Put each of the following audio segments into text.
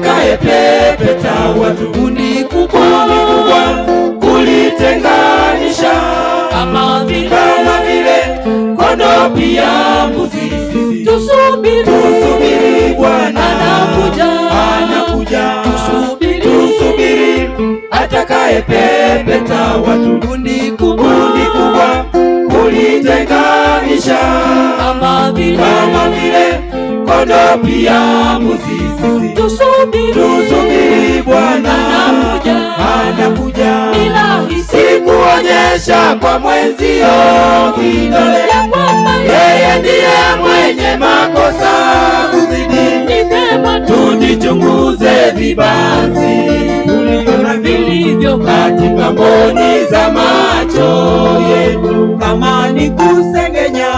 Atakayepepeta watu, kundi kubwa kulitenganisha, kama vile kondoo pia mbuzi. Tusubiri Bwana anakuja, tusubiri atakayepepeta watu, kundi kubwa kulitenganisha, kama vile kondoo pia mbuzi. Tusubiri Bwana anakuja, sikuonyesha kwa mwenzio kidole, yeye ndiye mwenye makosa kuzidi. Tujichunguze vibanzi tulivyona vilivyo katika mboni za macho yetu. Kama ni kusengenya,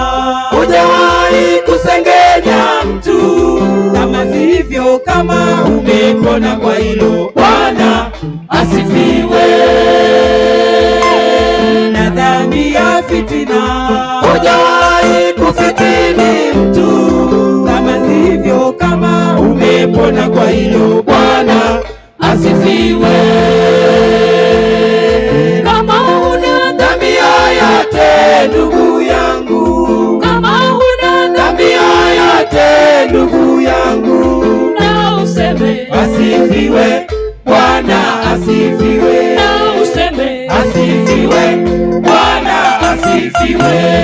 hujawahi kusengenya mtu, kama sivyo, kama umepona kwa hilo, Bwana asifiwe. Na dhambi ya fitina, hujawahi kufitini mtu, kama sivyo, kama umepona kwa hilo, Bwana asifiwe. Kama huna dhambi yoyote ndugu yangu, kama huna dhambi yoyote ndugu yangu, na useme asifiwe Bwana asifiwe, na useme asifiwe Bwana asifiwe.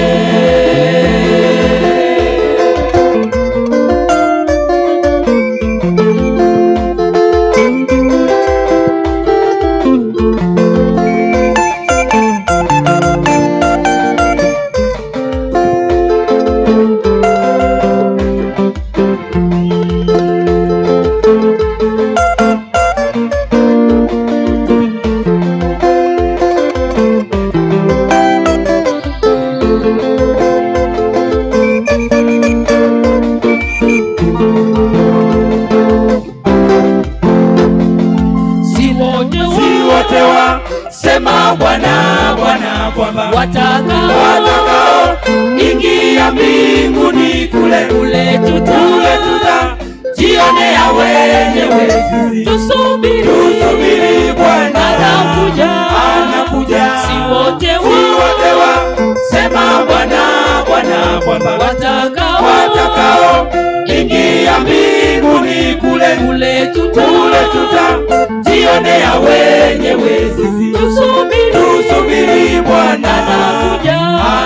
Sema Bwana kwamba watakao ingia mbinguni kule tuta jionea wenyewe. Tusubiri Bwana anakuja, si wote sema Bwana kwamba watakao ingia mbinguni kule tuta jionea wenyewe. Tusubiri Bwana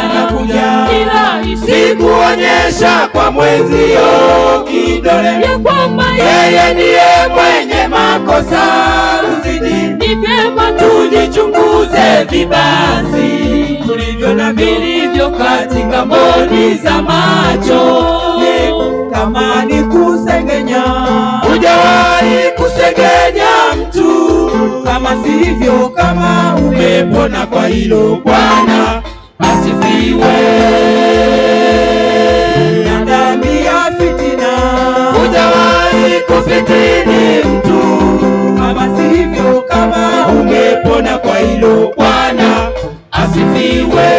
anakuja, sikuonyesha kwa mwenzio kidole, yeye ndiye mwenye makosa kuzidi. Tujichunguze vibanzi tulivyona vilivyo katika mboni za macho. kama ni kusengenya, hujawahi kusengenya mtu, kama sivyo, kama umepona kwa hilo, Bwana asifiwe. Na dhambi ya fitina, hujawahi kufitini mtu, kama sivyo, kama umepona kwa hilo, Bwana asifiwe.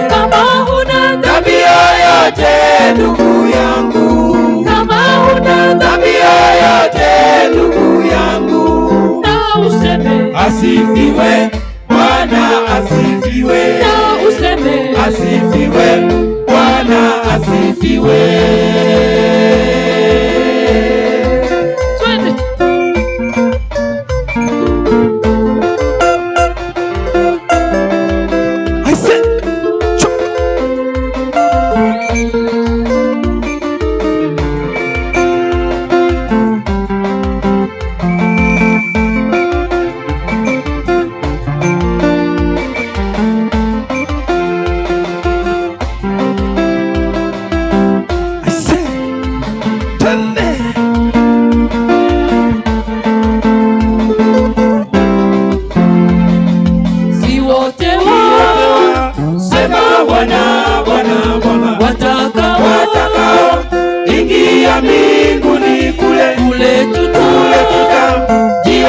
Kama huna dhambi yoyote ndugu yangu, kama huna dhambi yoyote ndugu yangu, na useme asifiwe Bwana asifiwe, na useme asifiwe Bwana asifiwe.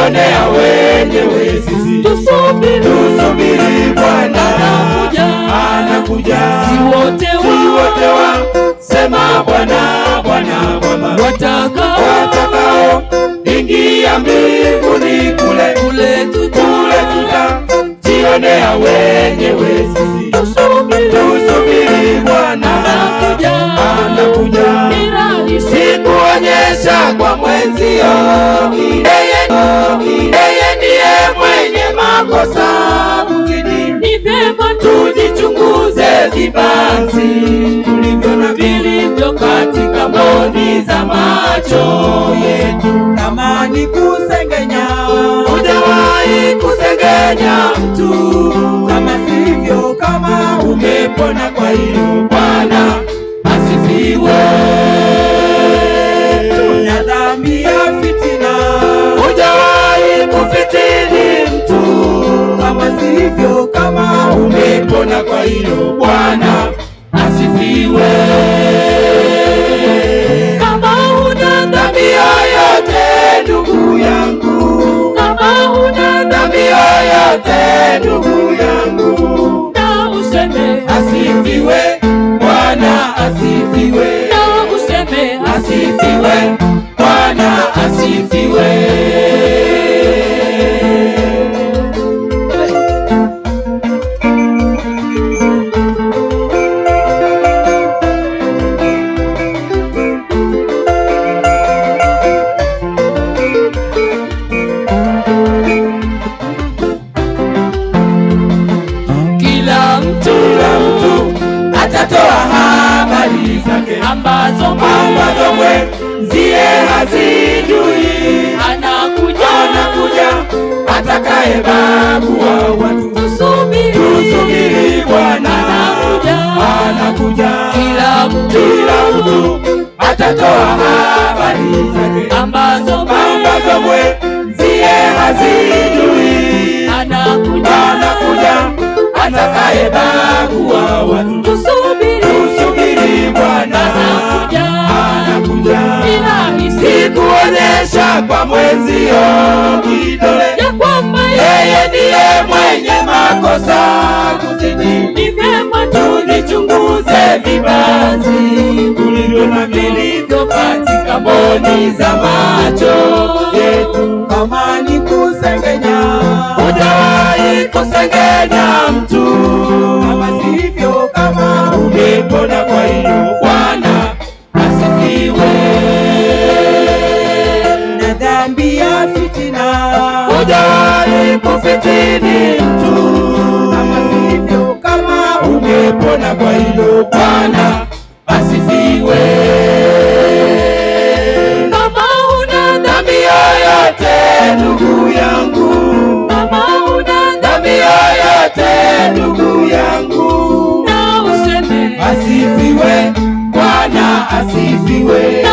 jionea wenyewe sisi. Tusubiri Bwana anakuja. Si wote sema Bwana kwamba watakao ingia mbinguni kule tutajionea wenyewe sisi. Tusubiri Bwana anakuja. Sikuonyesha kwa mwenzio, yeye ndiye mwenye makosa kuzidi. Ni vyema tujichunguze vibanzi tulivyo na vilivyo katika mboni za macho yetu. Kama ni kusengenya, hujawahi kusengenya mtu, kama sivyo, kama umepona kwa hilo. Bwana asifiwe. tuna dhambi ya fitina, Hujawahi kufitini mtu, kama sivyo, kama umepona kwa hilo. Bwana asifiwe. kama huna Dhambi yoyote ndugu yangu, kama huna dhambi yoyote ndugu yangu, na useme asifiwe Bwana asifiwe. na useme Asifiwe Bwana asifiwe. kila mtu Atatoa habari zake ambazo mwenzie hazijui. anakuja Atakaye bagua watu. Tusubiri Bwana anakuja. kila Mtu atatoa habari zake ambazo mwenzie hazijui. anakuja Atakaye bagua watu. Tusubiri Bwana anakuja. Sikuonyesha kwa mwenzio kidole, ya kwamba yeye ndiye mwenye makosa kuzidi. ni vyema Tujichunguze vibanzi tulivyo na vilivyo katika mboni za macho yetu. kama ni kusengenya, Hujawahi kusengenya mtu, kama sivyo, kama umepona kwa hilo. Bwana asifiwe. tuna dhambi ya fitina, Hujawahi kufitini mtu, kama sivyo, kama umepona kwa hilo. Bwana asifiwe. kama huna Dhambi yoyote ndugu yangu, kama huna dhambi yoyote ndugu yangu, na useme asifiwe Bwana asifiwe.